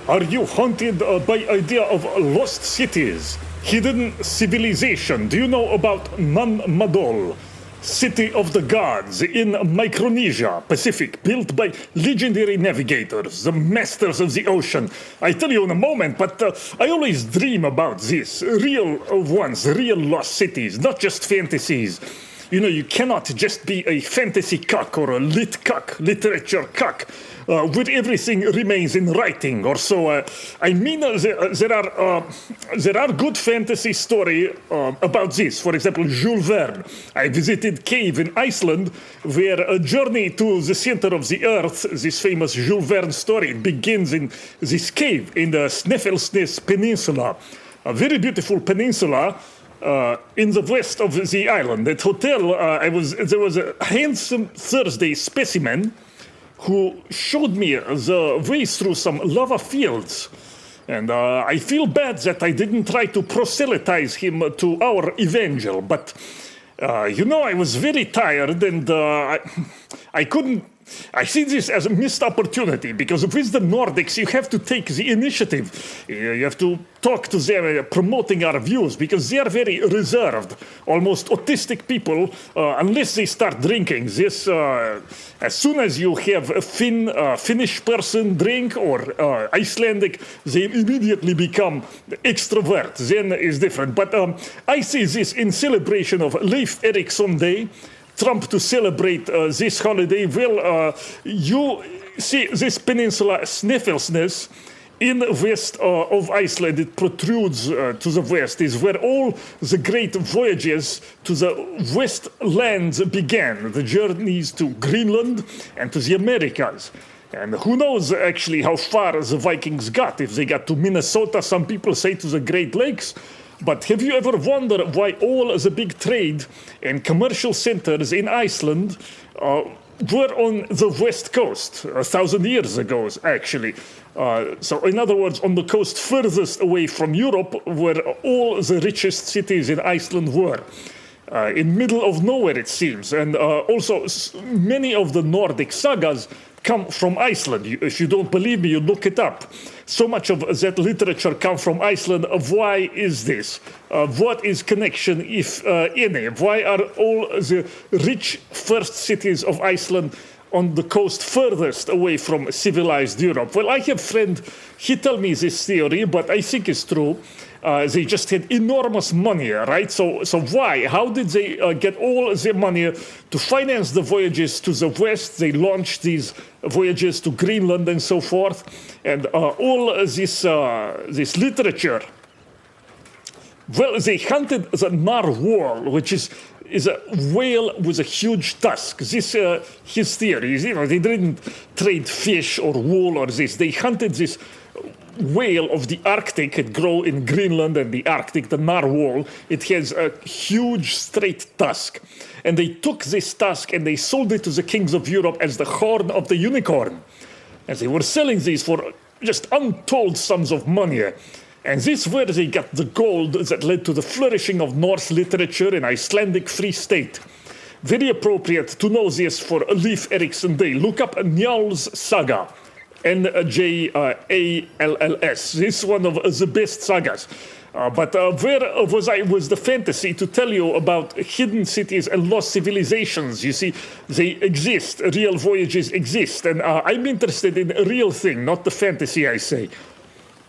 Are you haunted by idea of lost cities, hidden civilization? Do you know about Nan Madol, city of the gods in Micronesia, Pacific, built by legendary navigators, the masters of the ocean? I tell you in a moment, but I always dream about this. Real ones, real lost cities, not just fantasies. You know, you cannot just be a fantasy cuck or a literature cuck, where everything remains in writing or so. I mean, there are good fantasy story about this. For example, Jules Verne. I visited cave in Iceland where a journey to the center of the earth, this famous Jules Verne story, begins in this cave in the Snæfellsnes Peninsula, a very beautiful peninsula in the west of the island. At hotel, there was a handsome Thursday specimen who showed me the way through some lava fields. And I feel bad that I didn't try to proselytize him to our evangel, but you know, I was very tired and I couldn't. I see this as a missed opportunity because with the Nordics, you have to take the initiative. You have to talk to them, promoting our views, because they are very reserved, almost autistic people, unless they start drinking. This, as soon as you have a Finnish person drink or Icelandic, they immediately become extrovert. Then is different. But I see this in celebration of Leif Erikson Day. Trump to celebrate this holiday. Well, you see this peninsula, Snæfellsnes, in the west of Iceland. It protrudes to the west, is where all the great voyages to the west lands began, the journeys to Greenland and to the Americas. And who knows actually how far the Vikings got, if they got to Minnesota, some people say to the Great Lakes. But have you ever wondered why all the big trade and commercial centers in Iceland were on the west coast 1,000 years ago, actually? So in other words, on the coast furthest away from Europe, where all the richest cities in Iceland were. In middle of nowhere, it seems. And also, many of the Nordic sagas come from Iceland. If you don't believe me, you look it up. So much of that literature comes from Iceland. Why is this? What is connection, if any? Why are all the rich first cities of Iceland on the coast furthest away from civilized Europe? Well, I have a friend, he told me this theory, but I think it's true. They just had enormous money, right? So why? How did they get all their money to finance the voyages to the west? They launched these voyages to Greenland and so forth, and all this literature. Well, they hunted the narwhal, which is a whale with a huge tusk. This his theory. You know, they didn't trade fish or wool or this. They hunted this whale of the Arctic. It grows in Greenland and the Arctic, the narwhal. It has a huge straight tusk. And they took this tusk and they sold it to the kings of Europe as the horn of the unicorn. And they were selling these for just untold sums of money. And this is where they got the gold that led to the flourishing of Norse literature in Icelandic Free State. Very appropriate to know this for Leif Erikson Day. Look up Njál's Saga. Njalls. This is one of the best sagas. But where was I with the fantasy to tell you about hidden cities and lost civilizations? You see, they exist. Real voyages exist. And I'm interested in a real thing, not the fantasy, I say.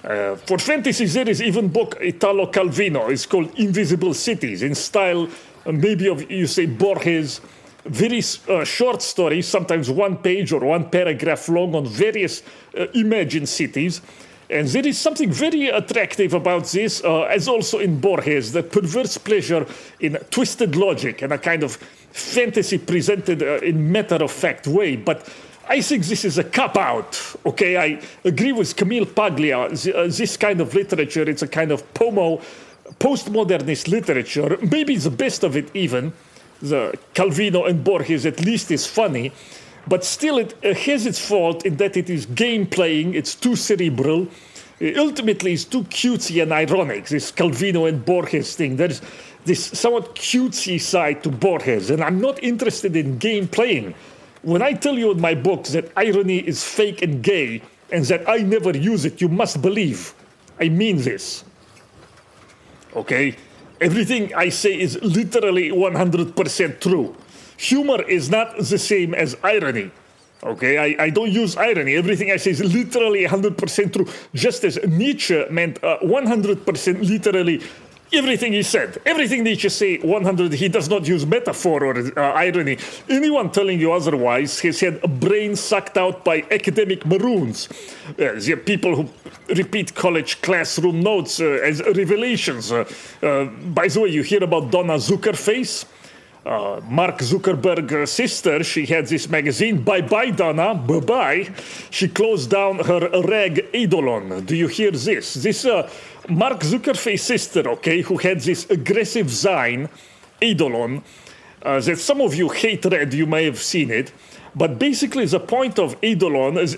For fantasy, there is even book Italo Calvino. It's called Invisible Cities, in style maybe of, you say, Borges. Very short stories, sometimes one page or one paragraph long, on various imagined cities. And there is something very attractive about this, as also in Borges, the perverse pleasure in twisted logic and a kind of fantasy presented in matter-of-fact way. But I think this is a cop-out, okay? I agree with Camille Paglia. This kind of literature, it's a kind of postmodernist literature, maybe the best of it even. The Calvino and Borges at least is funny, but still it has its fault in that it is game playing, it's too cerebral, ultimately it's too cutesy and ironic, this Calvino and Borges thing. There's this somewhat cutesy side to Borges, and I'm not interested in game playing. When I tell you in my book that irony is fake and gay, and that I never use it, you must believe. I mean this. Okay? Everything I say is literally 100% true. Humor is not the same as irony. Okay, I don't use irony. Everything I say is literally 100% true. Just as Nietzsche meant 100% literally everything he said. Everything Nietzsche say 100, he does not use metaphor or irony. Anyone telling you otherwise has had a brain sucked out by academic maroons. The people who repeat college classroom notes as revelations. By the way, you hear about Donna Zuckerface? Mark Zuckerberg's sister, she had this magazine, Bye-Bye Donna, bye-bye. She closed down her rag Eidolon. Do you hear this? This Mark Zuckerberg's sister, okay, who had this aggressive zine, Eidolon, that some of you hate read, you may have seen it. But basically the point of Eidolon is,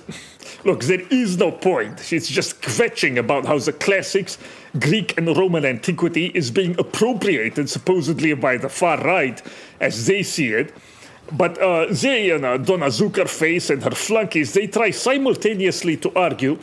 look, there is no point. She's just kvetching about how the classics, Greek and Roman antiquity, is being appropriated supposedly by the far right as they see it. But they, Donna Zuckerface and her flunkies, they try simultaneously to argue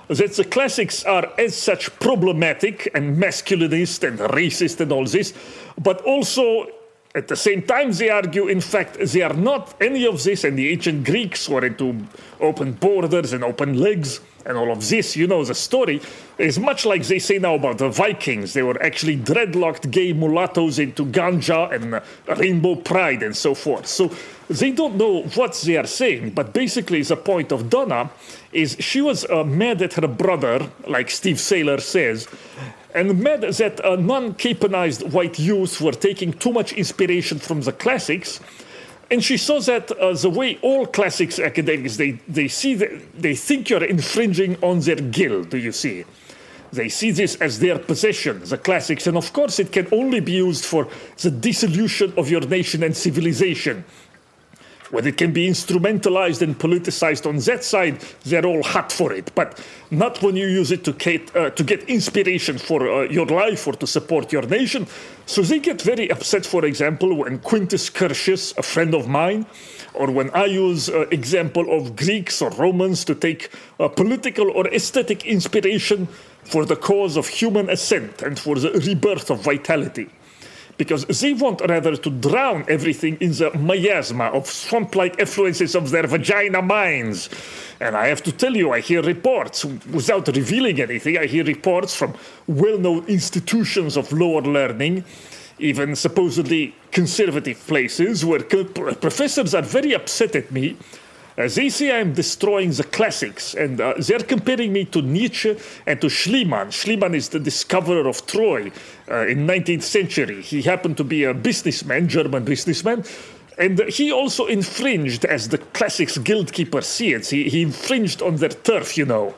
that the classics are as such problematic and masculinist and racist and all this, but also at the same time, they argue, in fact, they are not any of this, and the ancient Greeks were into open borders and open legs and all of this. You know the story. It's much like they say now about the Vikings. They were actually dreadlocked gay mulattoes into ganja and rainbow pride and so forth. So they don't know what they are saying, but basically the point of Donna is she was mad at her brother, like Steve Saylor says, and mad that non-Capenized white youth were taking too much inspiration from the classics. And she saw that the way all classics academics, they see that, they think you're infringing on their guild, do you see? They see this as their possession, the classics, and of course it can only be used for the dissolution of your nation and civilization. When it can be instrumentalized and politicized on that side, they're all hot for it. But not when you use it to get inspiration for your life or to support your nation. So they get very upset, for example, when Quintus Curtius, a friend of mine, or when I use example of Greeks or Romans to take political or aesthetic inspiration for the cause of human ascent and for the rebirth of vitality. Because they want rather to drown everything in the miasma of swamp-like effluences of their vagina minds. And I have to tell you, I hear reports, without revealing anything, I hear reports from well-known institutions of lower learning, even supposedly conservative places, where professors are very upset at me. They say I'm destroying the classics, and they're comparing me to Nietzsche and to Schliemann. Schliemann is the discoverer of Troy in 19th century. He happened to be a businessman, German businessman, and he also infringed, as the classics guildkeeper see it. He infringed on their turf, you know.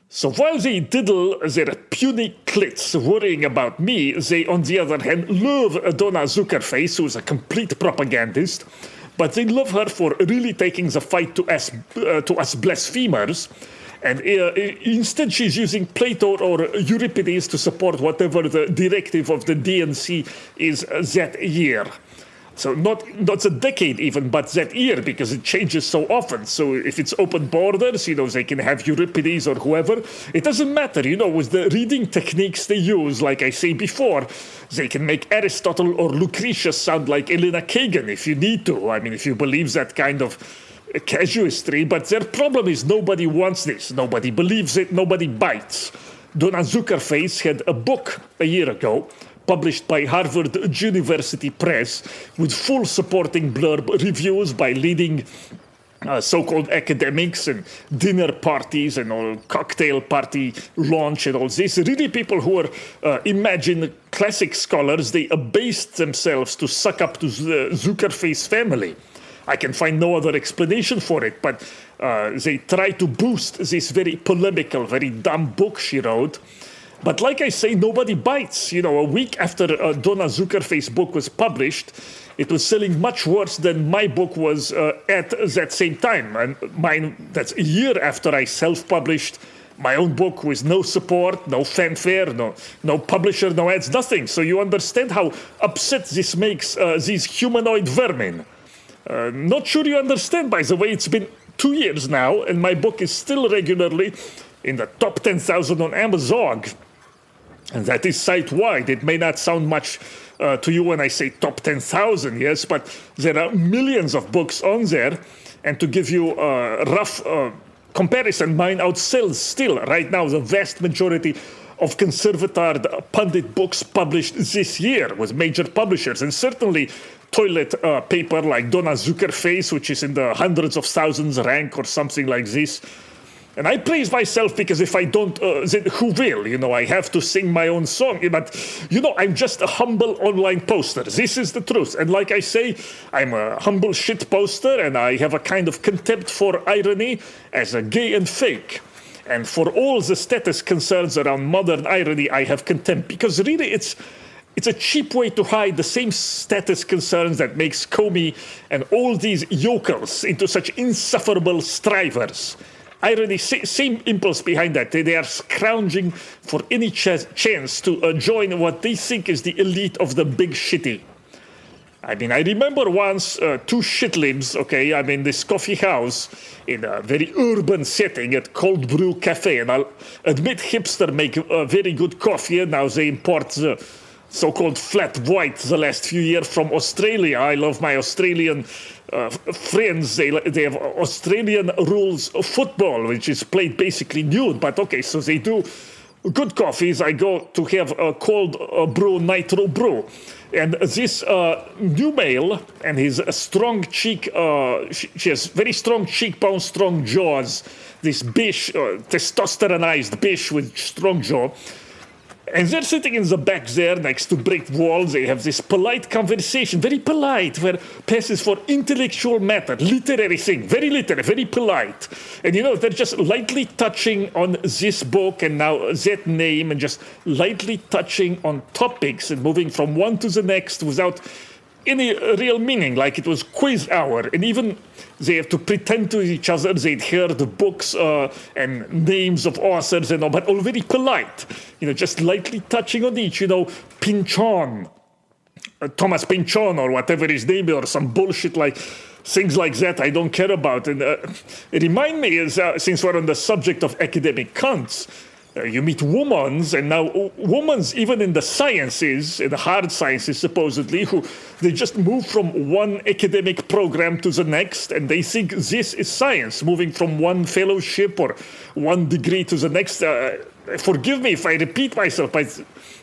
So while they diddle their puny clits worrying about me, they, on the other hand, love Donna Zuckerface, who's a complete propagandist. But they love her for really taking the fight to us blasphemers. And instead she's using Plato or Euripides to support whatever the directive of the DNC is that year. So not a decade even, but that year, because it changes so often. So if it's open borders, you know, they can have Euripides or whoever. It doesn't matter, you know, with the reading techniques they use, like I say before, they can make Aristotle or Lucretius sound like Elena Kagan if you need to. I mean, if you believe that kind of casuistry. But their problem is nobody wants this. Nobody believes it. Nobody bites. Donna Zuckerface had a book a year ago, published by Harvard University Press, with full supporting blurb reviews by leading so-called academics and dinner parties and all cocktail party launch and all this. Really people who are, imagine classic scholars, they abased themselves to suck up to the Zuckerface family. I can find no other explanation for it, but they try to boost this very polemical, very dumb book she wrote. But like I say, nobody bites. You know, a week after Donna Zuckerface's book was published, it was selling much worse than my book was at that same time. And mine, that's a year after I self-published my own book with no support, no fanfare, no publisher, no ads, nothing. So you understand how upset this makes these humanoid vermin. Not sure you understand, by the way, it's been 2 years now, and my book is still regularly in the top 10,000 on Amazon. And that is site-wide. It may not sound much to you when I say top 10,000, yes, but there are millions of books on there. And to give you a rough comparison, mine outsells still right now the vast majority of conservative pundit books published this year with major publishers. And certainly toilet paper like Donna Zuckerface, which is in the hundreds of thousands rank or something like this. And I praise myself because if I don't, then who will? You know, I have to sing my own song. But, you know, I'm just a humble online poster. This is the truth. And like I say, I'm a humble shit poster, and I have a kind of contempt for irony as a gay and fake. And for all the status concerns around modern irony, I have contempt. Because really, it's a cheap way to hide the same status concerns that makes Comey and all these yokels into such insufferable strivers. Irony, same impulse behind that. They are scrounging for any chance to join what they think is the elite of the big shitty. I mean, I remember once two shitlibs, okay, I'm in this coffee house in a very urban setting at Cold Brew Cafe, and I'll admit hipster make very good coffee, and now they import the so-called flat white the last few years from Australia. I love my Australian friends. They have Australian rules of football, which is played basically nude. But okay, so they do good coffees. I go to have a cold brew, nitro brew. And this new male and his strong cheek, she has very strong cheekbones, strong jaws, this bish, testosteronized bish with strong jaw. And they're sitting in the back there next to brick walls. They have this polite conversation, very polite, where passes for intellectual matter, literary thing, very literary, very polite. And you know, they're just lightly touching on this book and now that name and just lightly touching on topics and moving from one to the next without any real meaning, like it was quiz hour. And even they have to pretend to each other they'd heard the books and names of authors and all, but all very polite, you know, just lightly touching on each, you know, Pynchon, Thomas Pynchon or whatever his name is, or some bullshit like things like that I don't care about. And remind me, is since we're on the subject of academic cunts, you meet womans, and now womans, even in the sciences, in the hard sciences supposedly, who they just move from one academic program to the next, and they think this is science, moving from one fellowship or one degree to the next. Forgive me if I repeat myself, but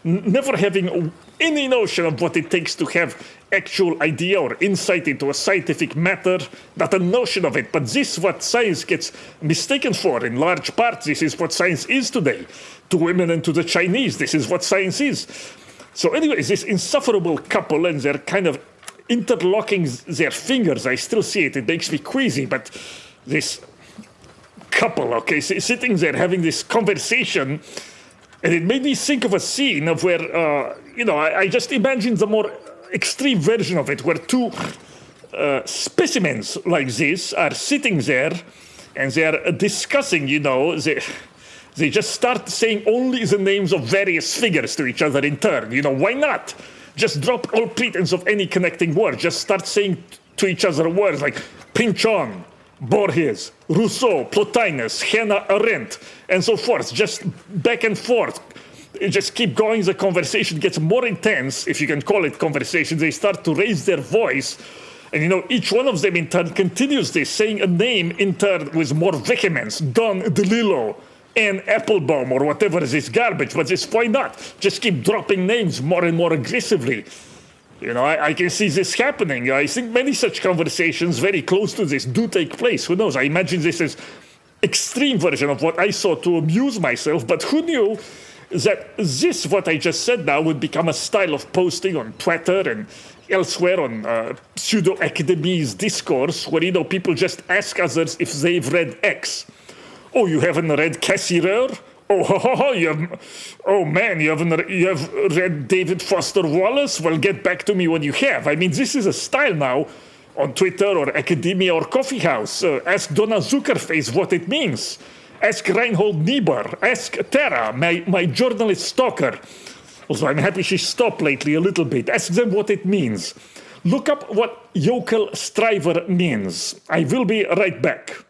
never having any notion of what it takes to have actual idea or insight into a scientific matter, not a notion of it. But this is what science gets mistaken for. In large part, this is what science is today. To women and to the Chinese, this is what science is. So anyways, this insufferable couple, and they're kind of interlocking their fingers. I still see it. It makes me queasy, but this couple, okay, sitting there having this conversation, and it made me think of a scene of where, you know, I just imagined the more extreme version of it, where two specimens like this are sitting there, and they are discussing, you know, they just start saying only the names of various figures to each other in turn. You know, why not? Just drop all pretense of any connecting word. Just start saying to each other words like Pynchon, Borges, Rousseau, Plotinus, Hannah Arendt, and so forth. Just back and forth. Just keep going. The conversation gets more intense, if you can call it conversation. They start to raise their voice. And, you know, each one of them in turn continues this, saying a name in turn with more vehemence. Don DeLillo, Anne Applebaum, or whatever is this garbage. But this, why not? Just keep dropping names more and more aggressively. You know, I can see this happening. I think many such conversations very close to this do take place. Who knows? I imagine this is extreme version of what I saw to amuse myself. But who knew that this, what I just said now, would become a style of posting on Twitter and elsewhere on pseudo-academies discourse, where, you know, people just ask others if they've read X. Oh, you haven't read Cassie Roer? Oh, you have read David Foster Wallace? Well, get back to me when you have. I mean, this is a style now on Twitter or academia or coffee house. Ask Donna Zuckerface what it means. Ask Reinhold Niebuhr. Ask Tara, my journalist stalker. Also, I'm happy she stopped lately a little bit. Ask them what it means. Look up what yokel striver means. I will be right back.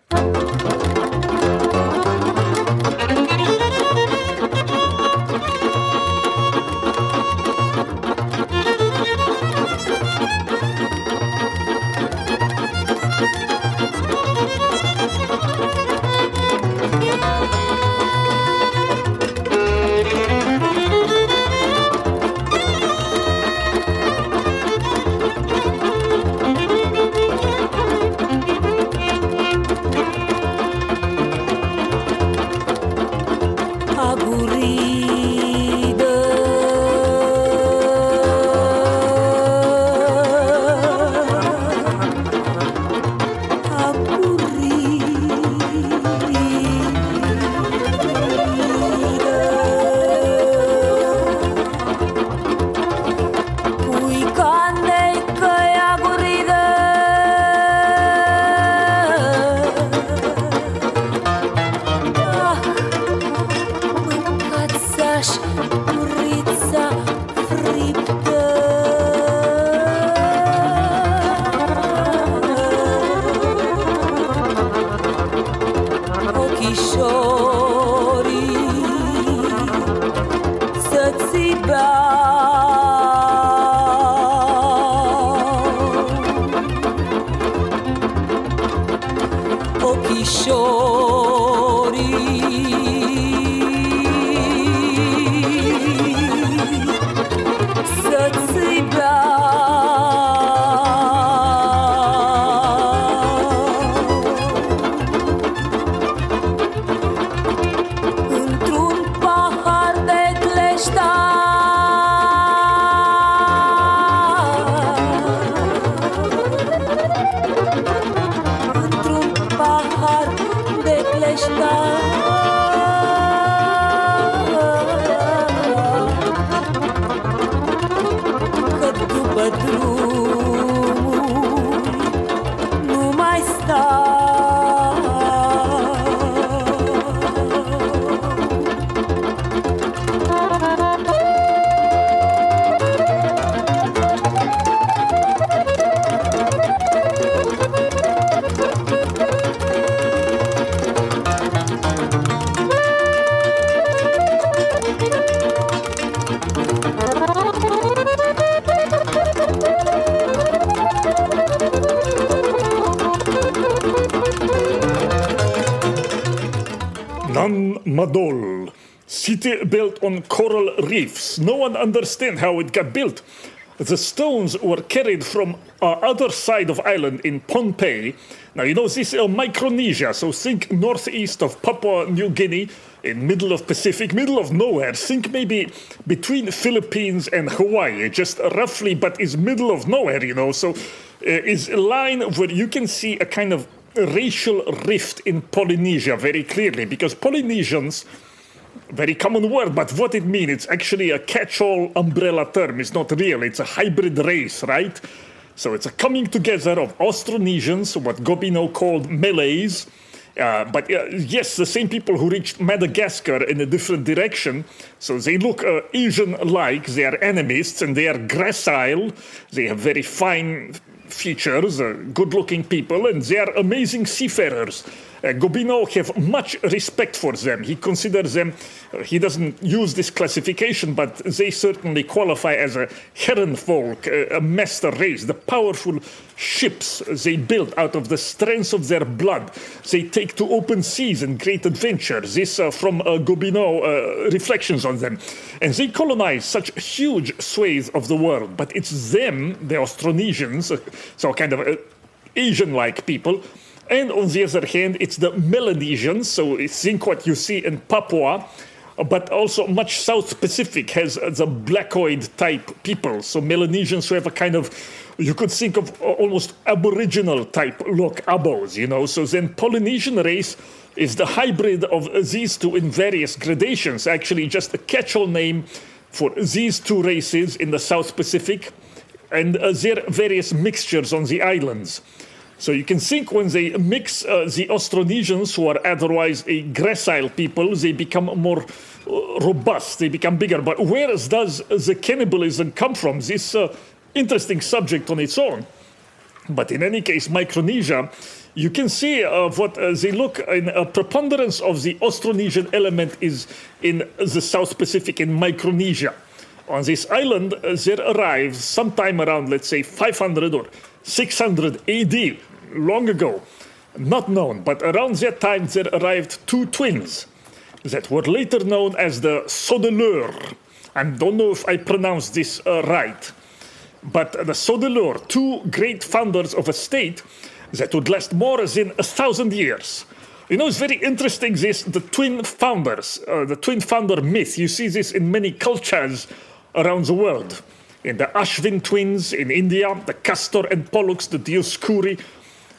Nan Madol, city built on coral reefs. No one understands how it got built. The stones were carried from other side of island in Pohnpei. Now, you know, this is Micronesia, so think northeast of Papua New Guinea, in middle of Pacific, middle of nowhere. Think maybe between Philippines and Hawaii, just roughly, but is middle of nowhere, you know. So is a line where you can see a kind of racial rift in Polynesia very clearly, because Polynesians, very common word, but what it means, it's actually a catch-all umbrella term. It's not real. It's a hybrid race, right? So it's a coming together of Austronesians, what Gobineau called Malays. But yes, the same people who reached Madagascar in a different direction. So they look Asian-like. They are animists and they are gracile. They have very fine features, good-looking people, and they are amazing seafarers. Gobineau have much respect for them. He considers them, he doesn't use this classification, but they certainly qualify as a herrenvolk, a master race, the powerful ships they build out of the strength of their blood. They take to open seas and great adventures. This from Gobineau reflections on them. And they colonize such huge swathes of the world, but it's them, the Austronesians, so kind of Asian-like people. And on the other hand, it's the Melanesians, so think what you see in Papua, but also much South Pacific has the Blackoid type people. So Melanesians who have a kind of, you could think of almost Aboriginal type look, Abos, you know. So then Polynesian race is the hybrid of these two in various gradations, actually just a catch-all name for these two races in the South Pacific and their various mixtures on the islands. So you can think when they mix the Austronesians, who are otherwise a gracile people, they become more robust, they become bigger. But where does the cannibalism come from? This interesting subject on its own. But in any case, Micronesia, you can see what they look in a preponderance of the Austronesian element is in the South Pacific in Micronesia. On this island, there arrived sometime around, let's say, 500 or 600 AD, long ago, not known, but around that time there arrived two twins that were later known as the Sodeleur. I don't know if I pronounced this right, but the Sodeleur, two great founders of a state that would last more than 1,000 years. You know, it's very interesting, the twin founders, the twin founder myth. You see this in many cultures around the world. In the Ashvin twins in India, the Castor and Pollux, the Dioscuri,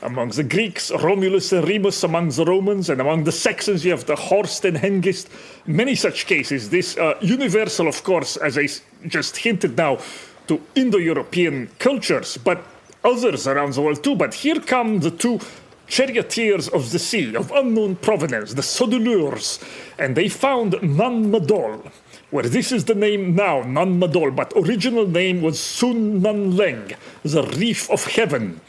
among the Greeks, Romulus and Remus among the Romans, and among the Saxons you have the Horst and Hengist. Many such cases. This universal, of course, as I just hinted now, to Indo-European cultures, but others around the world too. But here come the two charioteers of the sea, of unknown provenance, the Sodeleurs, and they found Nan Madol, where this is the name now, Nan Madol, but original name was Sun Nan Leng, the Reef of Heaven.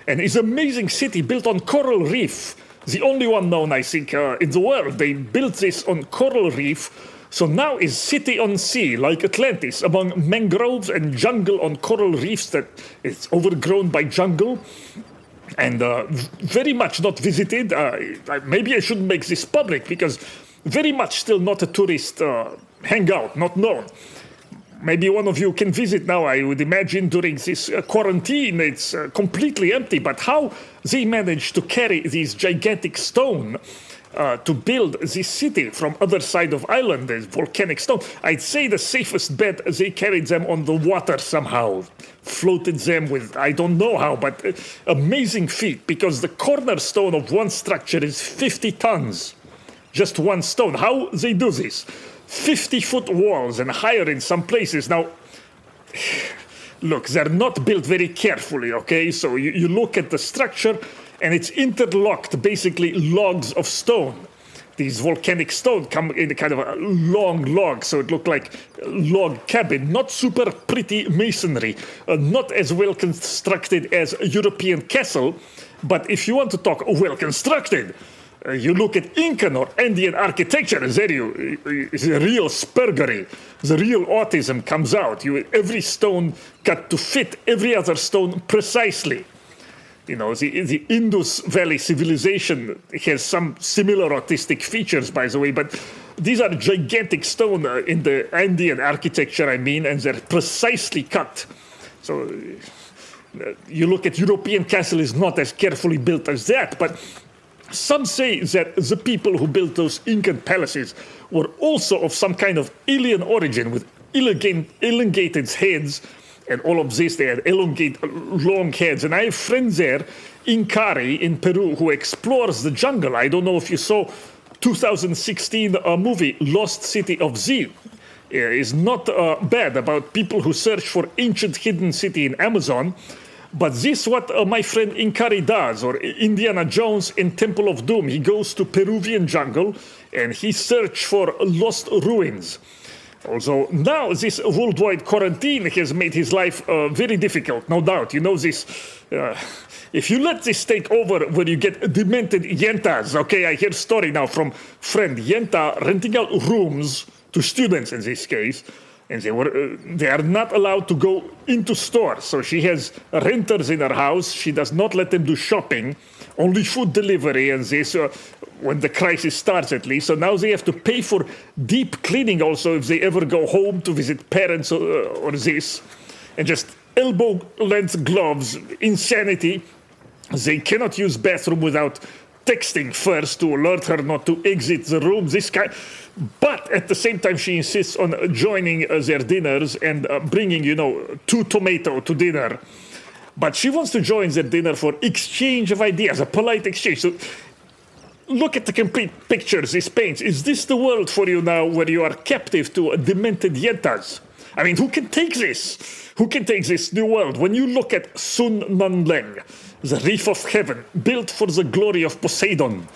And it's an amazing city built on coral reef, the only one known, I think, in the world. They built this on coral reef, so now is city on sea, like Atlantis, among mangroves and jungle on coral reefs that is overgrown by jungle. And very much not visited. Maybe I shouldn't make this public, because very much still not a tourist hangout, not known. Maybe one of you can visit now, I would imagine, during this quarantine. It's completely empty. But how they managed to carry this gigantic stone to build this city from other side of island, this volcanic stone, I'd say the safest bet, they carried them on the water somehow, floated them with, I don't know how, but amazing feat, because the cornerstone of one structure is 50 tons. Just one stone. How they do this? 50-foot walls and higher in some places. Now, look, they're not built very carefully, okay? So you look at the structure, and it's interlocked, basically logs of stone. These volcanic stone come in a kind of a long log, so it looked like a log cabin. Not super pretty masonry, not as well constructed as a European castle, but if you want to talk well constructed, you look at Incan or Andean architecture, there it's a real spurgery. The real autism comes out. Every stone cut to fit every other stone precisely. You know, the Indus Valley civilization has some similar autistic features, by the way, but these are gigantic stone in the Andean architecture, I mean, and they're precisely cut. So you look at European castle is not as carefully built as that, but some say that the people who built those Incan palaces were also of some kind of alien origin with elongated heads, and all of this, they had long heads. And I have friends there in Cari, in Peru, who explores the jungle. I don't know if you saw 2016 movie, Lost City of Z. It's not bad, about people who search for ancient hidden city in Amazon. But this what my friend Inkari does, or Indiana Jones in Temple of Doom. He goes to Peruvian jungle and he searches for lost ruins. Also, now this worldwide quarantine has made his life very difficult, no doubt. You know this, if you let this take over where you get demented yentas, okay, I hear story now from friend Yenta renting out rooms to students in this case, and they are not allowed to go into stores. So she has renters in her house. She does not let them do shopping, only food delivery and this, when the crisis starts at least. So now they have to pay for deep cleaning also if they ever go home to visit parents or this. And just elbow-length gloves, insanity. They cannot use bathroom without texting first to alert her not to exit the room. But at the same time, she insists on joining their dinners and bringing, 2 tomatoes to dinner. But she wants to join their dinner for exchange of ideas, a polite exchange. So look at the complete pictures this paints. Is this the world for you now where you are captive to demented yentas? I mean, who can take this? Who can take this new world? When you look at Sun Nan Leng, the Reef of Heaven, built for the glory of Poseidon,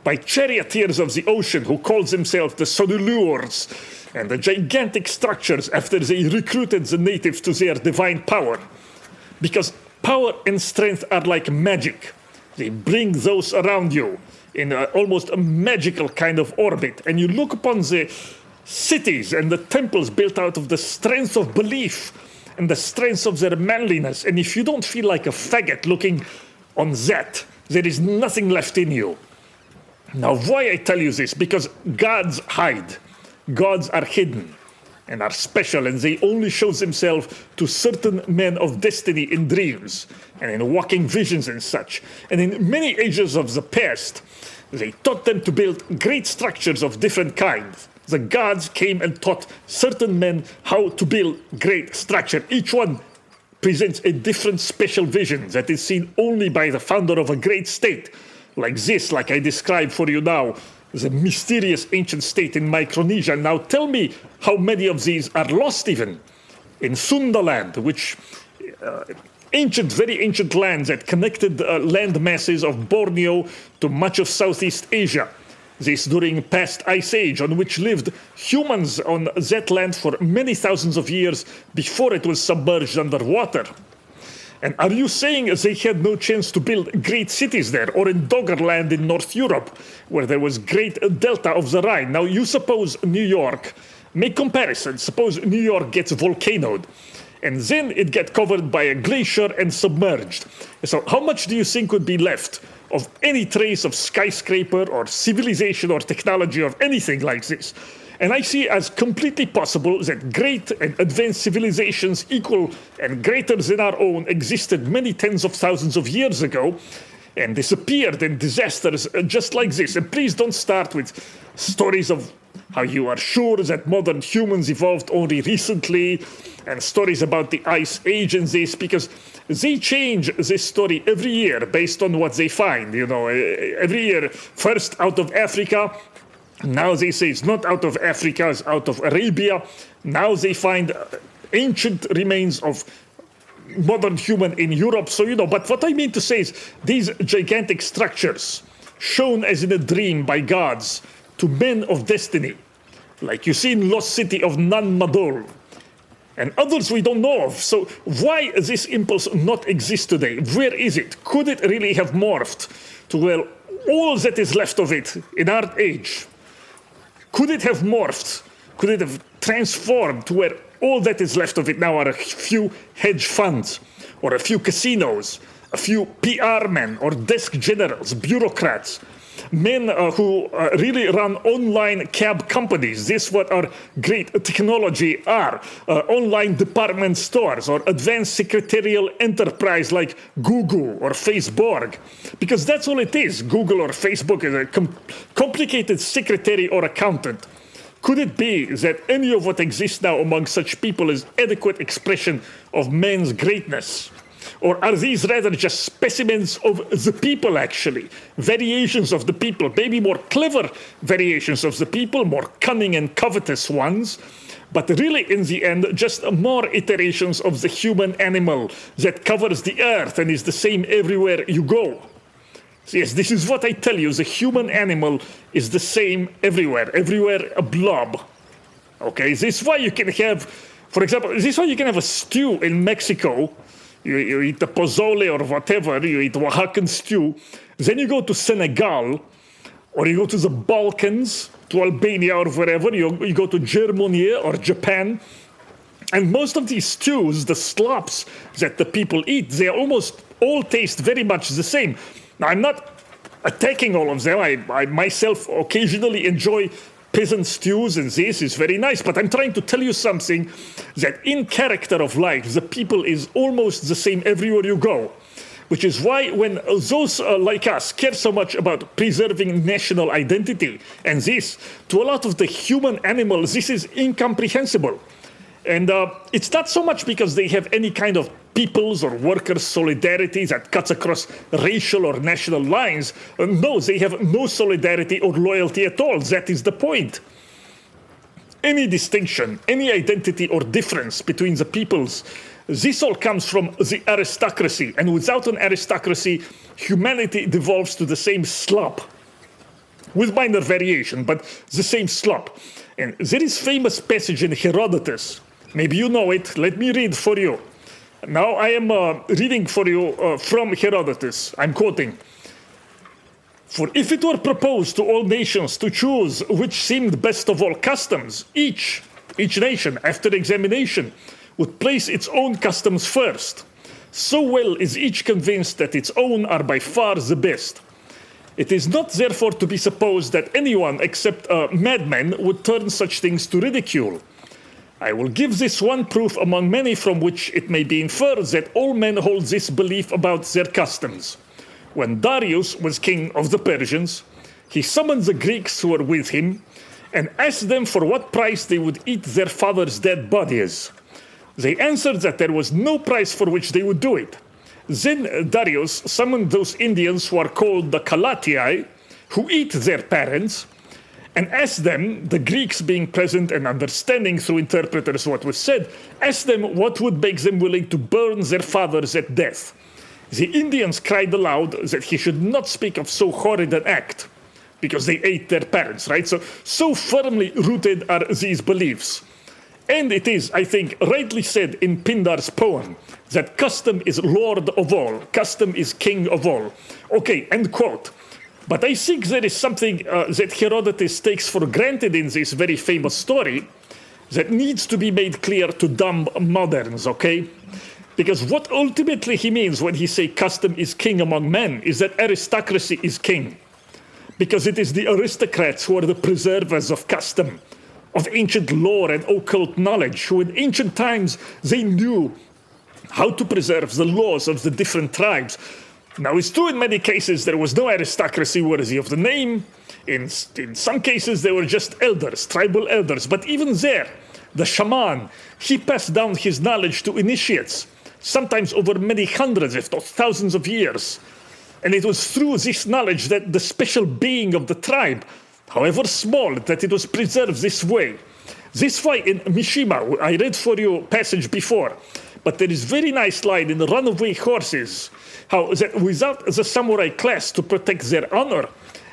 by charioteers of the ocean who called themselves the Sodeleurs, and the gigantic structures after they recruited the natives to their divine power. Because power and strength are like magic. They bring those around you in almost a magical kind of orbit. And you look upon the cities and the temples built out of the strength of belief and the strength of their manliness. And if you don't feel like a faggot looking on that, there is nothing left in you. Now, why I tell you this? Because gods hide. Gods are hidden and are special, and they only show themselves to certain men of destiny in dreams and in walking visions and such. And in many ages of the past, they taught them to build great structures of different kinds. The gods came and taught certain men how to build great structure. Each one presents a different special vision that is seen only by the founder of a great state, like this, like I described for you now, the mysterious ancient state in Micronesia. Now tell me how many of these are lost even in Sundaland, which very ancient lands that connected land masses of Borneo to much of Southeast Asia. This during past ice age, on which lived humans on that land for many thousands of years before it was submerged underwater. And are you saying they had no chance to build great cities there, or in Doggerland in North Europe, where there was great delta of the Rhine? Now you suppose New York, make comparisons, suppose New York gets volcanoed, and then it gets covered by a glacier and submerged. So how much do you think would be left of any trace of skyscraper or civilization or technology or anything like this? And I see as completely possible that great and advanced civilizations equal and greater than our own existed many tens of thousands of years ago and disappeared in disasters just like this. And please don't start with stories of how you are sure that modern humans evolved only recently and stories about the Ice Age and this, because they change this story every year based on what they find. You know, every year, first out of Africa. Now they say it's not out of Africa, it's out of Arabia. Now they find ancient remains of modern human in Europe. So, you know, but what I mean to say is these gigantic structures shown as in a dream by gods to men of destiny, like you see in Lost City of Nan Madol, and others we don't know of. So why this impulse not exist today? Where is it? Could it really have morphed to, well, all that is left of it in our age? Could it have morphed? Could it have transformed to where all that is left of it now are a few hedge funds, or a few casinos, a few PR men, or desk generals, bureaucrats, men who really run online cab companies? This is what our great technology are. Online department stores or advanced secretarial enterprise like Google or Facebook. Because that's all it is. Google or Facebook is a complicated secretary or accountant. Could it be that any of what exists now among such people is adequate expression of man's greatness? Or are these rather just specimens of the people, actually? Variations of the people, maybe more clever variations of the people, more cunning and covetous ones, but really, in the end, just more iterations of the human animal that covers the earth and is the same everywhere you go. So yes, this is what I tell you. The human animal is the same everywhere a blob. Okay, this is why you can have, for example, this is why you can have a stew in Mexico. You eat the pozole or whatever, you eat Oaxacan stew. Then you go to Senegal, or you go to the Balkans, to Albania or wherever. You go to Germany or Japan. And most of these stews, the slops that the people eat, they almost all taste very much the same. Now, I'm not attacking all of them. I myself occasionally enjoy peasant stews, and this is very nice. But I'm trying to tell you something, that in character of life, the people is almost the same everywhere you go. Which is why when those like us care so much about preserving national identity, and this, to a lot of the human animals, this is incomprehensible. And it's not so much because they have any kind of people's or workers' solidarity that cuts across racial or national lines. No, they have no solidarity or loyalty at all. That is the point. Any distinction, any identity or difference between the peoples, this all comes from the aristocracy. And without an aristocracy, humanity devolves to the same slop, with minor variation, but the same slop. And there is famous passage in Herodotus. Maybe you know it. Let me read for you. Now I am reading for you from Herodotus. I'm quoting. For if it were proposed to all nations to choose which seemed best of all customs, each nation, after examination, would place its own customs first. So well is each convinced that its own are by far the best. It is not therefore to be supposed that anyone except a madman would turn such things to ridicule. I will give this one proof among many from which it may be inferred that all men hold this belief about their customs. When Darius was king of the Persians, he summoned the Greeks who were with him and asked them for what price they would eat their fathers' dead bodies. They answered that there was no price for which they would do it. Then Darius summoned those Indians who are called the Calatii, who eat their parents, and asked them, the Greeks being present and understanding through interpreters what was said, asked them what would make them willing to burn their fathers at death. The Indians cried aloud that he should not speak of so horrid an act, because they ate their parents, right? So firmly rooted are these beliefs. And it is, I think, rightly said in Pindar's poem, that custom is lord of all, custom is king of all. Okay, end quote. But I think there is something that Herodotus takes for granted in this very famous story that needs to be made clear to dumb moderns, okay? Because what ultimately he means when he says custom is king among men is that aristocracy is king. Because it is the aristocrats who are the preservers of custom, of ancient lore and occult knowledge, who in ancient times they knew how to preserve the laws of the different tribes. Now, it's true in many cases there was no aristocracy worthy of the name. In some cases, they were just elders, tribal elders. But even there, the shaman, he passed down his knowledge to initiates, sometimes over many hundreds, if not thousands of years. And it was through this knowledge that the special being of the tribe, however small, that it was preserved this way. This why in Mishima, I read for you a passage before, but there is very nice line in the Runaway Horses, how that without the samurai class to protect their honor,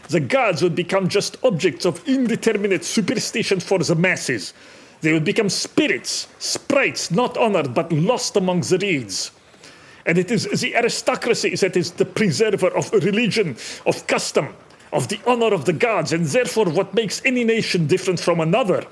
the gods would become just objects of indeterminate superstition for the masses. They would become spirits, sprites not honored but lost among the reeds. And it is the aristocracy that is the preserver of religion, of custom, of the honor of the gods, and therefore what makes any nation different from another,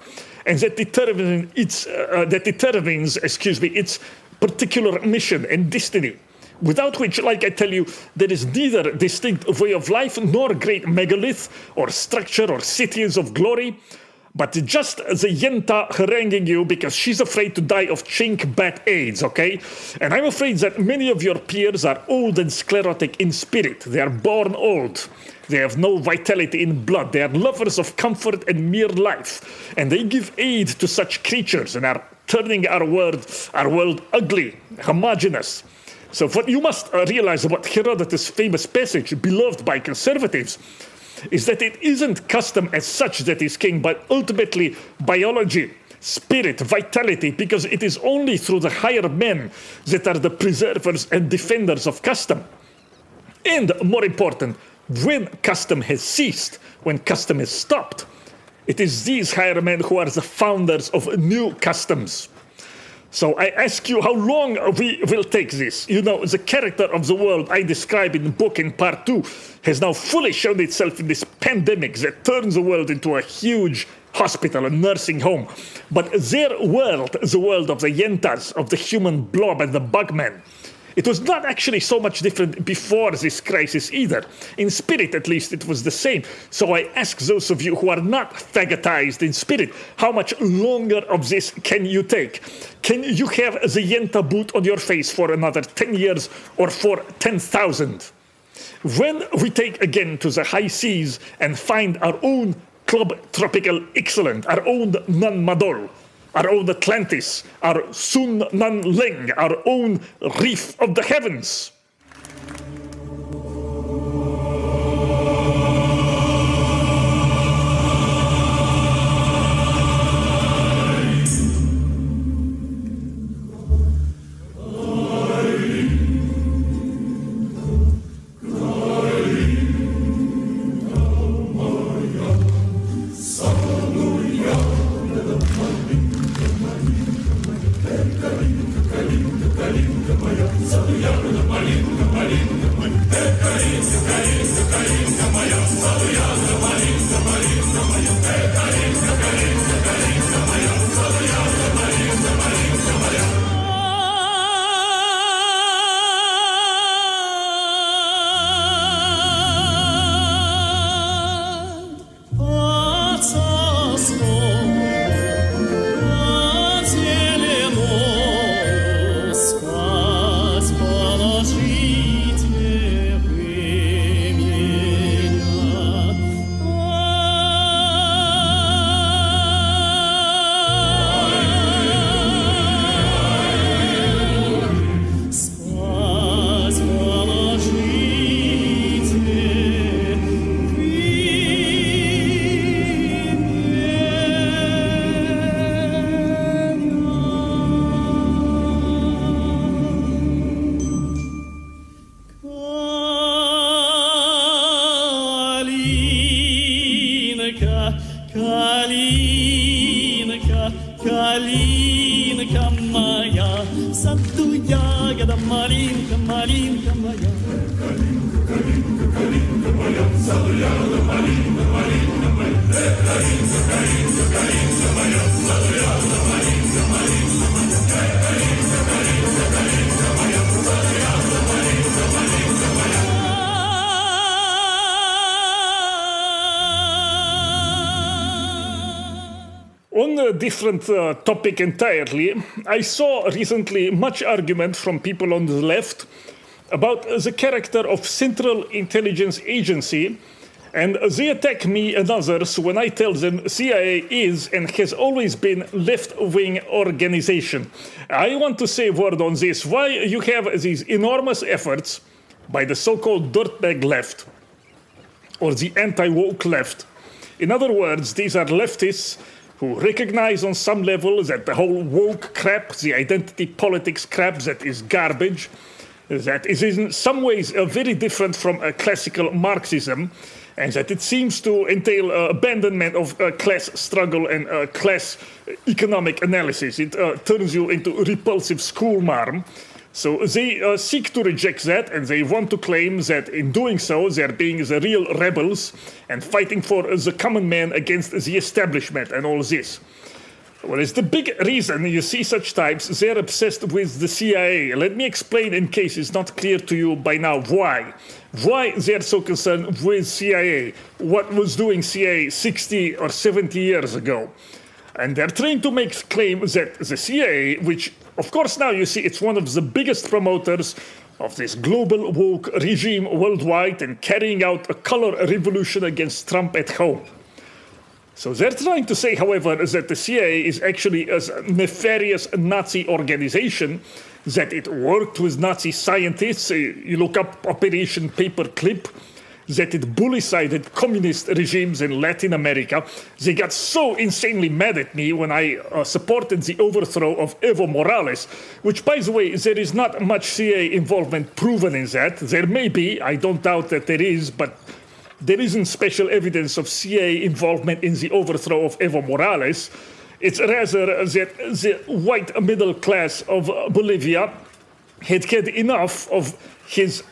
and that determines its particular mission and destiny. Without which, like I tell you, there is neither distinct way of life nor great megalith or structure or cities of glory, but just the Yenta haranguing you because she's afraid to die of chink bat AIDS, okay? And I'm afraid that many of your peers are old and sclerotic in spirit. They are born old. They have no vitality in blood. They are lovers of comfort and mere life. And they give aid to such creatures and are turning our world ugly, homogeneous. So what you must realize about Herodotus' famous passage, beloved by conservatives, is that it isn't custom as such that is king, but ultimately biology, spirit, vitality, because it is only through the higher men that are the preservers and defenders of custom. And more important, when custom has ceased, when custom has stopped, it is these higher men who are the founders of new customs. So I ask you how long we will take this. You know, the character of the world I describe in the book in part 2 has now fully shown itself in this pandemic that turns the world into a huge hospital, a nursing home. But their world, the world of the Yentas, of the human blob and the bugman, it was not actually so much different before this crisis either. In spirit, at least, it was the same. So I ask those of you who are not fagotized in spirit, how much longer of this can you take? Can you have the Yenta boot on your face for another 10 years or for 10,000? When we take again to the high seas and find our own Club Tropical Excellent, our own Nan Madol, our own Atlantis, our Sun Nan Ling, our own Reef of the Heavens. Kalinga, On a different topic entirely, I saw recently much argument from people on the left about the character of Central Intelligence Agency, and they attack me and others when I tell them CIA is and has always been left-wing organization. I want to say a word on this. Why you have these enormous efforts by the so-called dirtbag left, or the anti-woke left. In other words, these are leftists who recognize on some level that the whole woke crap, the identity politics crap, that is garbage, that is in some ways very different from classical Marxism, and that it seems to entail abandonment of class struggle and class economic analysis. It turns you into repulsive schoolmarm. So they seek to reject that, and they want to claim that in doing so, they're being the real rebels and fighting for the common man against the establishment and all this. Well, it's the big reason you see such types, they're obsessed with the CIA. Let me explain, in case it's not clear to you by now, why. Why they're so concerned with CIA. What was doing CIA 60 or 70 years ago. And they're trying to make claims that the CIA, which, of course, now you see it's one of the biggest promoters of this global woke regime worldwide and carrying out a color revolution against Trump at home. So they're trying to say, however, that the CIA is actually a nefarious Nazi organization, that it worked with Nazi scientists. You look up Operation Paperclip, that it bully-sided communist regimes in Latin America. They got so insanely mad at me when I supported the overthrow of Evo Morales, which, by the way, there is not much CIA involvement proven in that. There may be, I don't doubt that there is, but there isn't special evidence of CIA involvement in the overthrow of Evo Morales. It's rather that the white middle class of Bolivia had had enough of his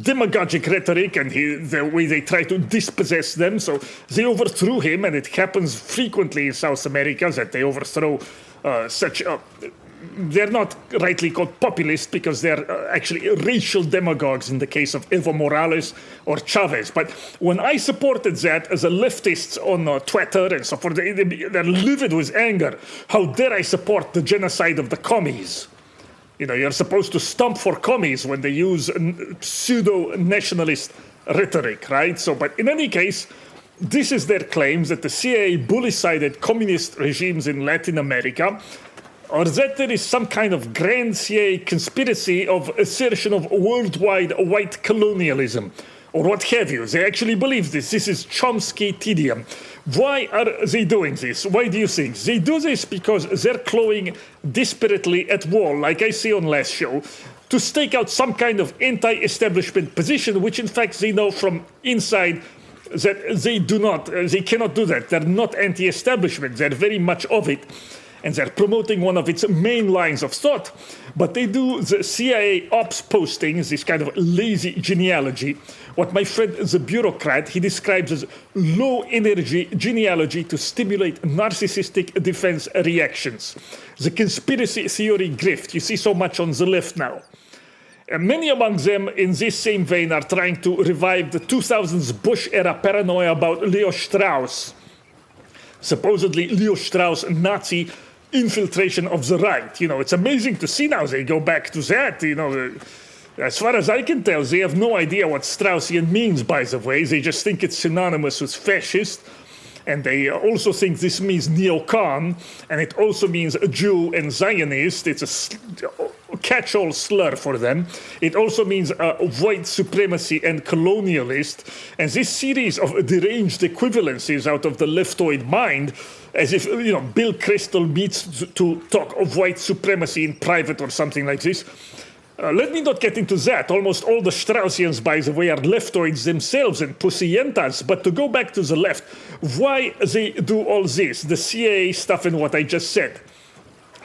demagogic rhetoric and the way they try to dispossess them. So they overthrew him, and it happens frequently in South America that they overthrow they're not rightly called populists because they're actually racial demagogues in the case of Evo Morales or Chavez. But when I supported that as a leftist on Twitter and so forth, they're livid with anger. How dare I support the genocide of the commies? You know, you're supposed to stomp for commies when they use pseudo-nationalist rhetoric, right? So, but in any case, this is their claims that the CIA bully-sided communist regimes in Latin America, or that there is some kind of grand CIA conspiracy of assertion of worldwide white colonialism, or what have you. They actually believe this. This is Chomsky tedium. Why are they doing this? Why do you think? They do this because they're clawing desperately at wall, like I say on last show, to stake out some kind of anti-establishment position, which in fact they know from inside that they cannot do that. They're not anti-establishment. They're very much of it. And they're promoting one of its main lines of thought. But they do the CIA ops postings, this kind of lazy genealogy, what my friend the bureaucrat, he describes as low-energy genealogy to stimulate narcissistic defense reactions. The conspiracy theory grift you see so much on the left now. And many among them, in this same vein, are trying to revive the 2000s Bush-era paranoia about Leo Strauss. Supposedly Leo Strauss, Nazi infiltration of the right. You know, it's amazing to see now they go back to that. You know, as far as I can tell, they have no idea what Straussian means, by the way. They just think it's synonymous with fascist. And they also think this means neocon, and it also means Jew and Zionist. It's a catch-all slur for them. It also means white supremacy and colonialist. And this series of deranged equivalencies out of the leftoid mind, as if, you know, Bill Kristol meets to talk of white supremacy in private or something like this. Let me not get into that. Almost all the Straussians, by the way, are leftoids themselves and pussientas. But to go back to the left, why they do all this, the CIA stuff and what I just said.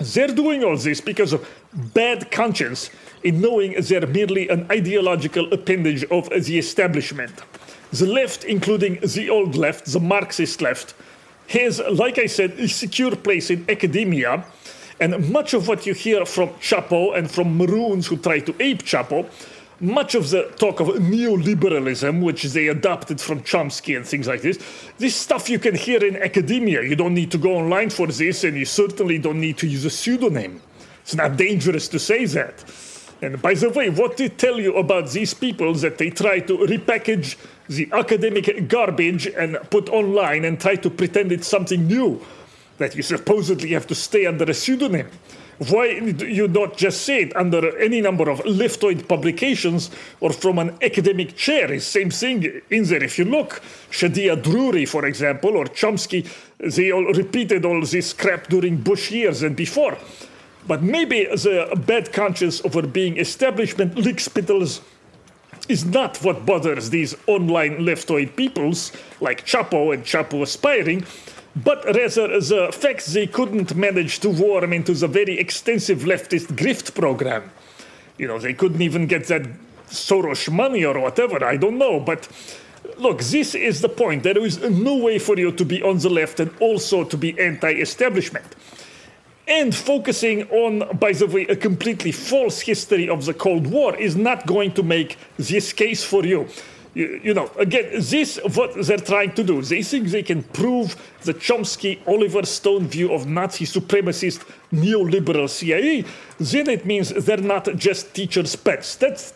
They're doing all this because of bad conscience in knowing they're merely an ideological appendage of the establishment. The left, including the old left, the Marxist left, has, like I said, a secure place in academia, and much of what you hear from Chapo and from Maroons who try to ape Chapo, much of the talk of neoliberalism, which they adopted from Chomsky and things like this stuff you can hear in academia. You don't need to go online for this, and you certainly don't need to use a pseudonym. It's not dangerous to say that. And by the way, what to tell you about these people that they try to repackage the academic garbage and put online and try to pretend it's something new, that you supposedly have to stay under a pseudonym? Why do you not just say it under any number of leftoid publications or from an academic chair? It's same thing in there. If you look, Shadia Drury, for example, or Chomsky, they all repeated all this crap during Bush years and before. But maybe the bad conscience over being establishment lickspittles is not what bothers these online leftoid peoples like Chapo and Chapo aspiring, but rather the fact they couldn't manage to worm into the very extensive leftist grift program. You know, they couldn't even get that Soros money or whatever, I don't know. But look, this is the point. There is no way for you to be on the left and also to be anti-establishment. And focusing on, by the way, a completely false history of the Cold War is not going to make this case for you. You know, again, this what they're trying to do. They think they can prove the Chomsky, Oliver Stone view of Nazi supremacist neoliberal CIA. Then it means they're not just teachers' pets. That's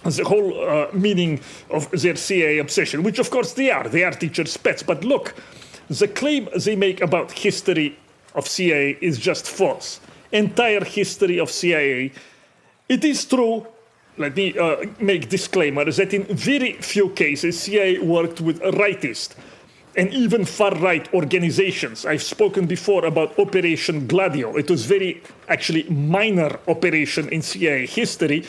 the whole meaning of their CIA obsession, which of course they are. They are teachers' pets. But look, the claim they make about history of CIA is just false. Entire history of CIA, it is true. Let me make disclaimer that in very few cases CIA worked with rightist and even far-right organizations. I've spoken before about Operation Gladio. It was very actually minor operation in CIA history.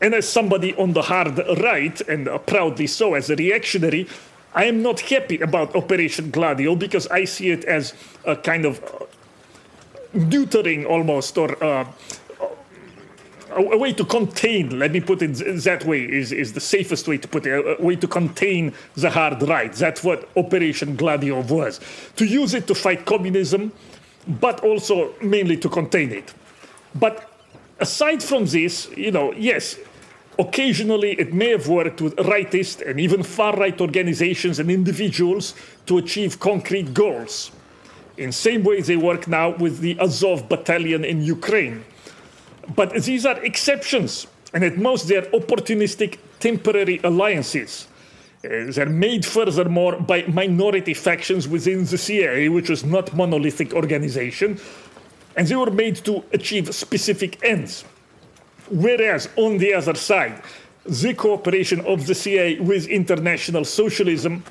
And as somebody on the hard right, and proudly so as a reactionary, I am not happy about Operation Gladio because I see it as a kind of neutering almost, or a way to contain, let me put it that way, is the safest way to put it, a way to contain the hard right. That's what Operation Gladio was. To use it to fight communism, but also mainly to contain it. But aside from this, you know, yes, occasionally it may have worked with rightist and even far-right organizations and individuals to achieve concrete goals. In same way they work now with the Azov battalion in Ukraine. But these are exceptions, and at most they're opportunistic temporary alliances. They're made furthermore by minority factions within the CIA, which was not monolithic organization, and they were made to achieve specific ends. Whereas on the other side, the cooperation of the CIA with international socialism,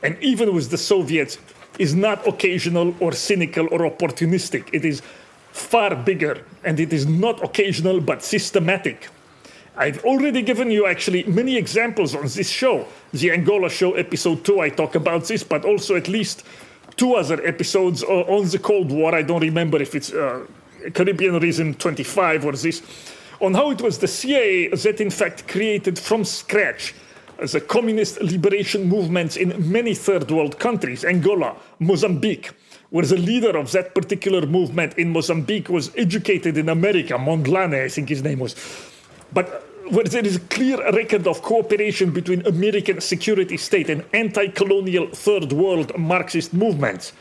and even with the Soviets, is not occasional or cynical or opportunistic. It is far bigger, and it is not occasional but systematic. I've already given you actually many examples on this show. The Angola show episode 2, I talk about this, but also at least 2 other episodes on the Cold War. I don't remember if it's Caribbean Reason 25 or this, on how it was the CIA that in fact created from scratch the communist liberation movements in many third world countries, Angola, Mozambique, where the leader of that particular movement in Mozambique was educated in America, Mondlane, I think his name was. But where there is a clear record of cooperation between American security state and anti-colonial third world Marxist movements.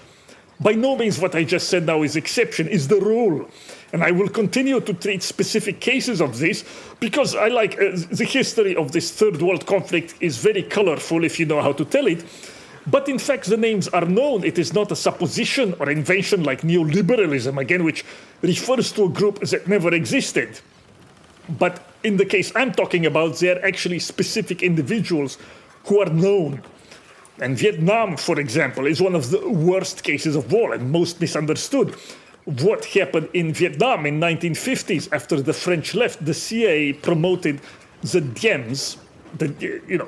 By no means what I just said now is exception, is the rule. And I will continue to treat specific cases of this because I like the history of this third world conflict is very colorful if you know how to tell it. But in fact, the names are known. It is not a supposition or invention like neoliberalism, again, which refers to a group that never existed. But in the case I'm talking about, they're actually specific individuals who are known. And Vietnam, for example, is one of the worst cases of war and most misunderstood. What happened in Vietnam in 1950s after the French left? The CIA promoted the Diems.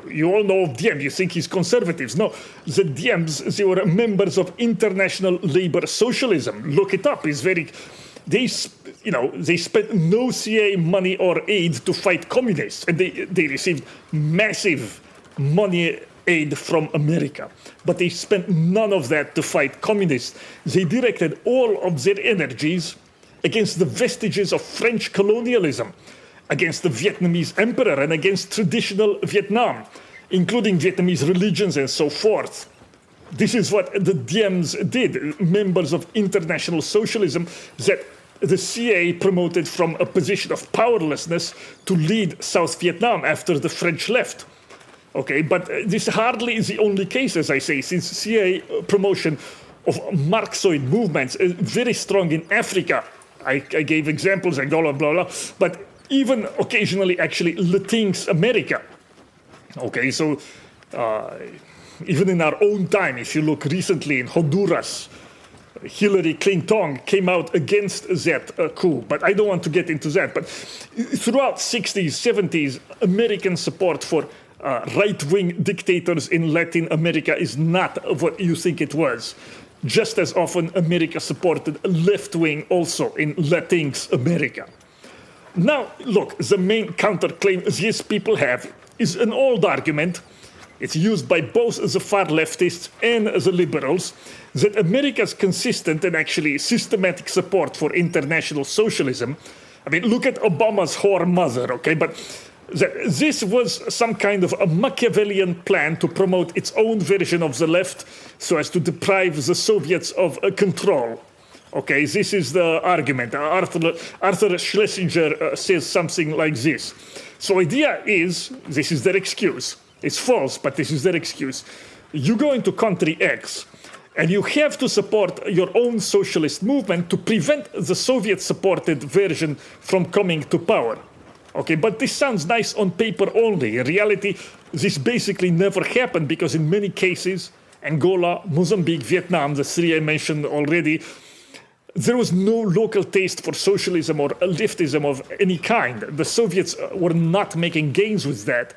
You all know of Diem, you think he's conservatives. No, the Diems, they were members of international labor socialism. Look it up, it's very they spent no CIA money or aid to fight communists, and they received massive money aid from America. But they spent none of that to fight communists. They directed all of their energies against the vestiges of French colonialism, against the Vietnamese emperor, and against traditional Vietnam, including Vietnamese religions and so forth. This is what the Diems did, members of international socialism that the CIA promoted from a position of powerlessness to lead South Vietnam after the French left. Okay, but this hardly is the only case, as I say, since CIA promotion of Marxoid movements is very strong in Africa. I gave examples and blah, blah, blah, but even occasionally actually Latinx America. Okay, so even in our own time, if you look recently in Honduras, Hillary Clinton came out against that coup, but I don't want to get into that. But throughout 60s, 70s, American support for right-wing dictators in Latin America is not what you think it was. Just as often, America supported left-wing also in Latinx America. Now, look, the main counterclaim these people have is an old argument. It's used by both the far leftists and the liberals, that America's consistent and actually systematic support for international socialism. I mean, look at Obama's whore mother, okay? But this was some kind of a Machiavellian plan to promote its own version of the left so as to deprive the Soviets of control. Okay, this is the argument. Arthur Schlesinger says something like this. So idea is, this is their excuse. It's false, but this is their excuse. You go into country X, and you have to support your own socialist movement to prevent the Soviet-supported version from coming to power. Okay, but this sounds nice on paper only. In reality, this basically never happened because in many cases, Angola, Mozambique, Vietnam, the three I mentioned already, there was no local taste for socialism or leftism of any kind. The Soviets were not making gains with that.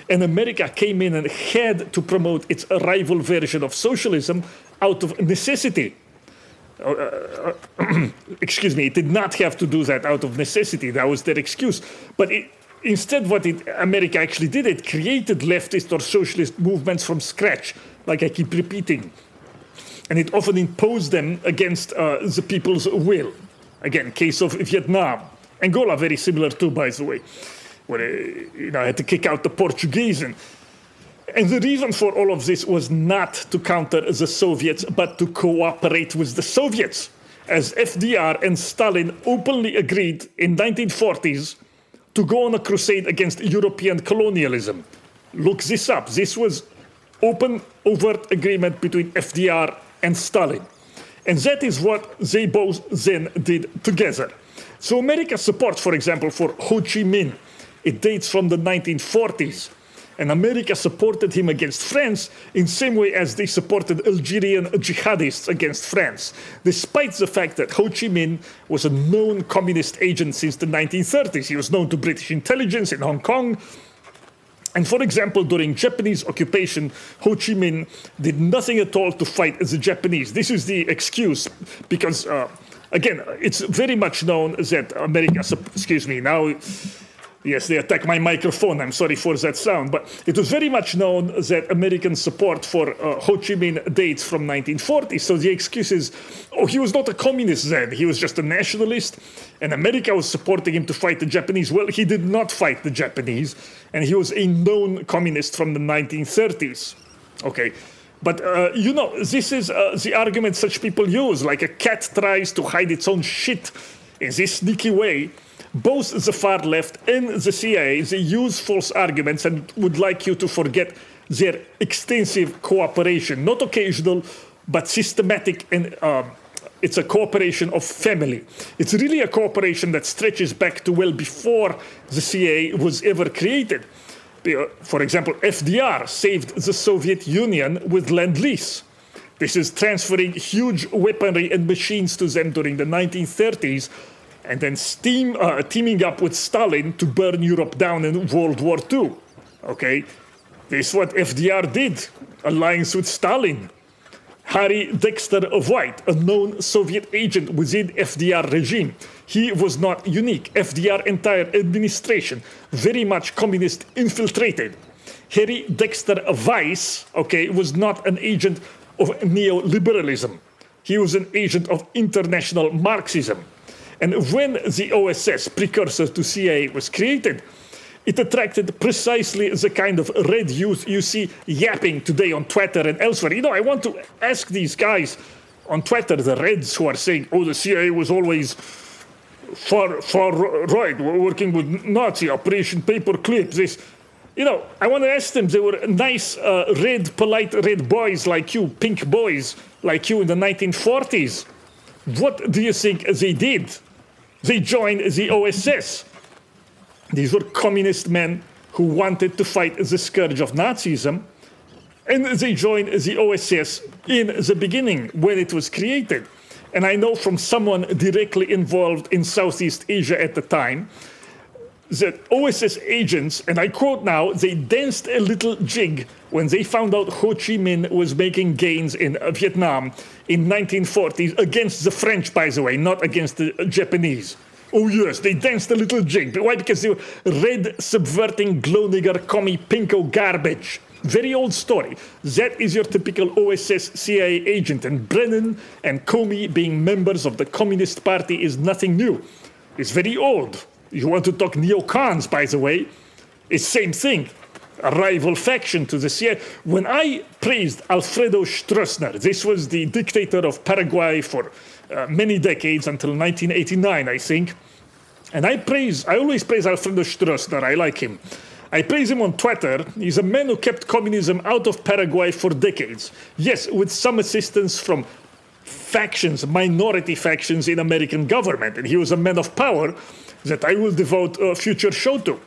And America came in and had to promote its rival version of socialism out of necessity. Excuse me, it did not have to do that out of necessity. That was their excuse. But instead, what America actually did, it created leftist or socialist movements from scratch, like I keep repeating. And it often imposed them against the people's will. Again, case of Vietnam. Angola, very similar too, by the way, where I had to kick out the Portuguese. And the reason for all of this was not to counter the Soviets, but to cooperate with the Soviets, as FDR and Stalin openly agreed in 1940s to go on a crusade against European colonialism. Look this up. This was open, overt agreement between FDR and Stalin. And that is what they both then did together. So America's support, for example, for Ho Chi Minh, it dates from the 1940s. And America supported him against France in the same way as they supported Algerian jihadists against France, despite the fact that Ho Chi Minh was a known communist agent since the 1930s. He was known to British intelligence in Hong Kong. And for example, during Japanese occupation, Ho Chi Minh did nothing at all to fight the Japanese. This is the excuse because, again, it's very much known that America, excuse me, now... Yes, they attack my microphone. I'm sorry for that sound. But it was very much known that American support for Ho Chi Minh dates from 1940. So the excuse is, oh, he was not a communist then. He was just a nationalist. And America was supporting him to fight the Japanese. Well, he did not fight the Japanese. And he was a known communist from the 1930s. Okay. But, this is the argument such people use. Like a cat tries to hide its own shit in this sneaky way. Both the far left and the CIA, they use false arguments and would like you to forget their extensive cooperation, not occasional, but systematic, and it's a cooperation of family. It's really a cooperation that stretches back to well before the CIA was ever created. For example, FDR saved the Soviet Union with Lend-Lease. This is transferring huge weaponry and machines to them during the 1930s, and then teaming up with Stalin to burn Europe down in World War II. Okay? This is what FDR did, alliance with Stalin. Harry Dexter White, a known Soviet agent within FDR regime. He was not unique. FDR entire administration, very much communist infiltrated. Harry Dexter Weiss, was not an agent of neoliberalism. He was an agent of international Marxism. And when the OSS, precursor to CIA, was created, it attracted precisely the kind of red youth you see yapping today on Twitter and elsewhere. I want to ask these guys on Twitter, the Reds, who are saying, the CIA was always far right, working with Nazi, Operation Paperclip, this. I want to ask them, they were nice, polite red boys like you, pink boys like you in the 1940s. What do you think they did? They joined the OSS. These were communist men who wanted to fight the scourge of Nazism, and they joined the OSS in the beginning when it was created. And I know from someone directly involved in Southeast Asia at the time that OSS agents, and I quote now, they danced a little jig when they found out Ho Chi Minh was making gains in Vietnam in 1940s against the French, by the way, not against the Japanese. Oh yes, they danced a little jig. Why? Because they were red, subverting, glow nigger, commie, pinko garbage. Very old story. That is your typical OSS CIA agent. And Brennan and Comey being members of the Communist Party is nothing new. It's very old. You want to talk neocons, by the way, it's same thing. A rival faction to the CIA. When I praised Alfredo Stroessner, this was the dictator of Paraguay for many decades until 1989, I think. And I always praise Alfredo Stroessner. I like him. I praise him on Twitter. He's a man who kept communism out of Paraguay for decades. Yes, with some assistance from factions, minority factions in American government. And he was a man of power that I will devote a future show to.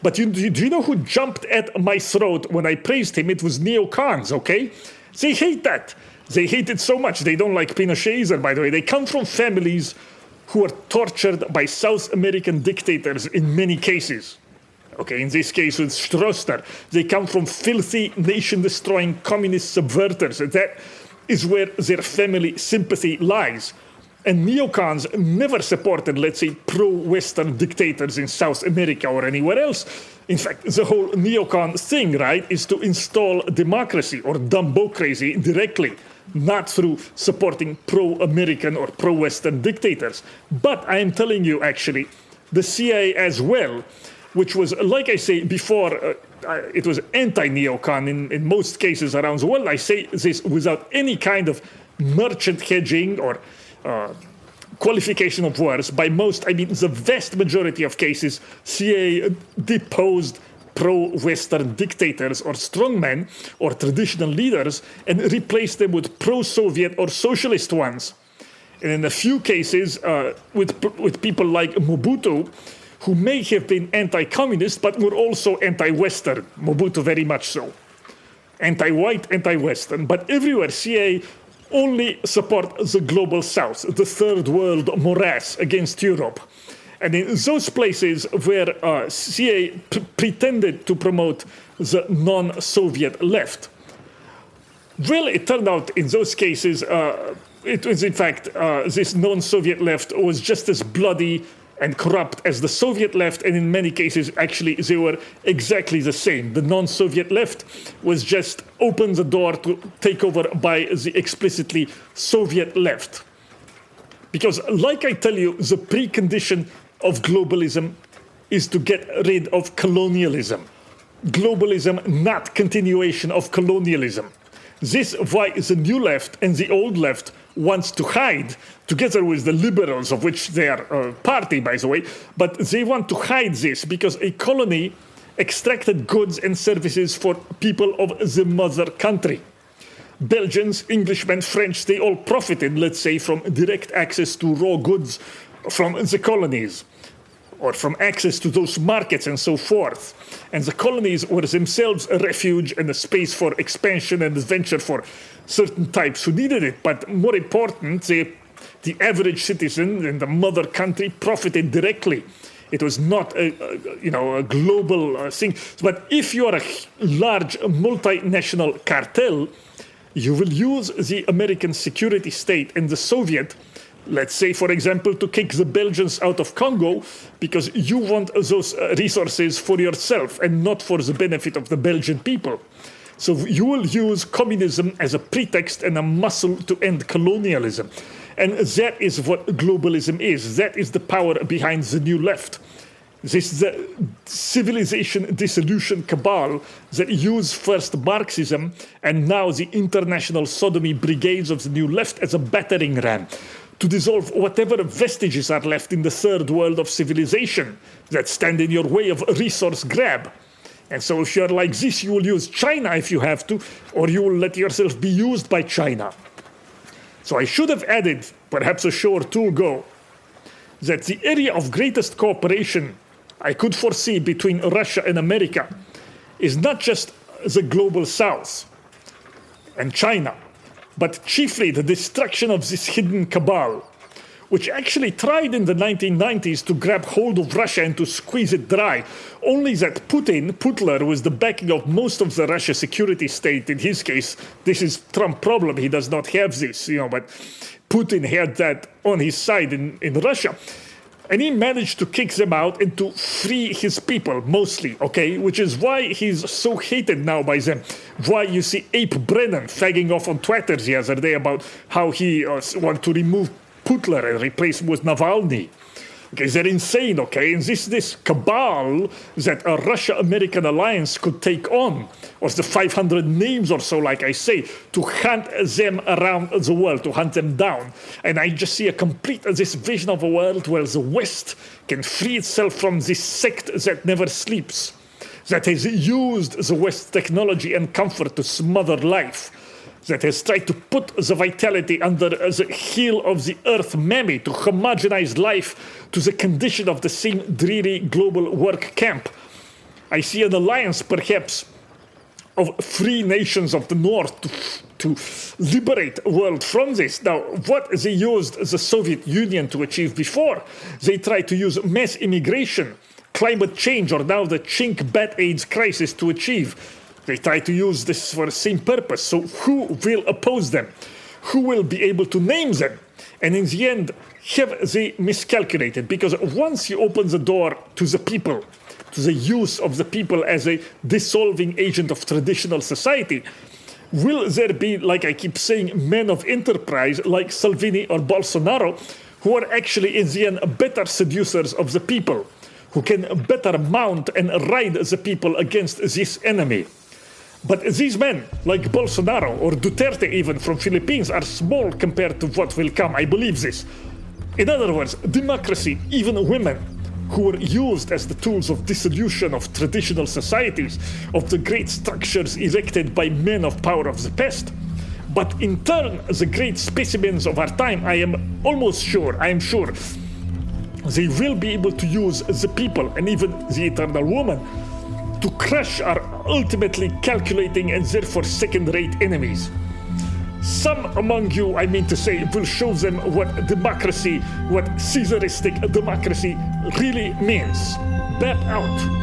But do you know who jumped at my throat when I praised him? It was neocons, okay? They hate that. They hate it so much. They don't like Pinochet either, by the way. They come from families who were tortured by South American dictators in many cases. Okay, in this case with Stroessner. They come from filthy, nation-destroying communist subverters. That is where their family sympathy lies. And neocons never supported, let's say, pro-Western dictators in South America or anywhere else. In fact, the whole neocon thing, right, is to install democracy or Dumbocracy directly, not through supporting pro-American or pro-Western dictators. But I am telling you, actually, the CIA as well, which was, like I say before, it was anti-neocon in most cases around the world. I say this without any kind of merchant hedging or qualification of words. By most, I mean the vast majority of cases, CIA deposed pro-Western dictators or strongmen or traditional leaders and replaced them with pro-Soviet or socialist ones. And in a few cases, with people like Mobutu, who may have been anti-communist, but were also anti-Western. Mobutu very much so. Anti-white, anti-Western. But everywhere, CIA only support the global south, the third world morass against Europe. And in those places where CIA pretended to promote the non-Soviet left, well, it turned out in those cases, it was in fact, this non-Soviet left was just as bloody and corrupt as the Soviet left, and in many cases, actually, they were exactly the same. The non-Soviet left was just open the door to take over by the explicitly Soviet left. Because, like I tell you, the precondition of globalism is to get rid of colonialism. Globalism, not continuation of colonialism. This is why the new left and the old left wants to hide, together with the liberals, of which they are a party, by the way, but they want to hide this because a colony extracted goods and services for people of the mother country. Belgians, Englishmen, French, they all profited, let's say, from direct access to raw goods from the colonies, or from access to those markets and so forth. And the colonies were themselves a refuge and a space for expansion and adventure for certain types who needed it. But more important, the average citizen in the mother country profited directly. It was not a global thing. But if you are a large multinational cartel, You will use the American security state and the Soviet, let's say, for example, to kick the Belgians out of Congo because you want those resources for yourself and not for the benefit of the Belgian people. So you will use communism as a pretext and a muscle to end colonialism. And that is what globalism is. That is the power behind the new left. This is the civilization dissolution cabal that used first Marxism and now the international sodomy brigades of the new left as a battering ram to dissolve whatever vestiges are left in the third world of civilization that stand in your way of resource grab. And so if you're like this, you will use China if you have to, or you will let yourself be used by China. So I should have added, perhaps a show or two ago, that the area of greatest cooperation I could foresee between Russia and America is not just the global south and China, but chiefly the destruction of this hidden cabal, which actually tried in the 1990s to grab hold of Russia and to squeeze it dry, only that Putler, with the backing of most of the Russia security state, in his case, this is Trump's problem, he does not have this, but Putin had that on his side in Russia. And he managed to kick them out and to free his people, mostly, okay? Which is why he's so hated now by them. Why you see Abe Brennan fagging off on Twitter the other day about how he wants to remove Putler and replace him with Navalny. Okay, they're insane, okay? And this cabal that a Russia-American alliance could take on, or the 500 names or so, like I say, to hunt them around the world, to hunt them down. And I just see this vision of a world where the West can free itself from this sect that never sleeps, that has used the West's technology and comfort to smother life, that has tried to put the vitality under the heel of the earth mammy to homogenize life to the condition of the same dreary global work camp. I see an alliance, perhaps, of free nations of the North to liberate the world from this. Now, what they used the Soviet Union to achieve before, they tried to use mass immigration, climate change, or now the chink bat AIDS crisis to achieve. They try to use this for the same purpose. So who will oppose them? Who will be able to name them? And in the end, have they miscalculated? Because once you open the door to the people, to the use of the people as a dissolving agent of traditional society, will there be, like I keep saying, men of enterprise like Salvini or Bolsonaro, who are actually in the end better seducers of the people, who can better mount and ride the people against this enemy? But these men, like Bolsonaro or Duterte even from Philippines, are small compared to what will come. I believe this. In other words, democracy, even women, who were used as the tools of dissolution of traditional societies, of the great structures erected by men of power of the past. But in turn, the great specimens of our time, I am sure, they will be able to use the people and even the eternal woman to crush our ultimately calculating and therefore second-rate enemies. Some among you, I mean to say, will show them what democracy, what Caesaristic democracy really means. Bat out.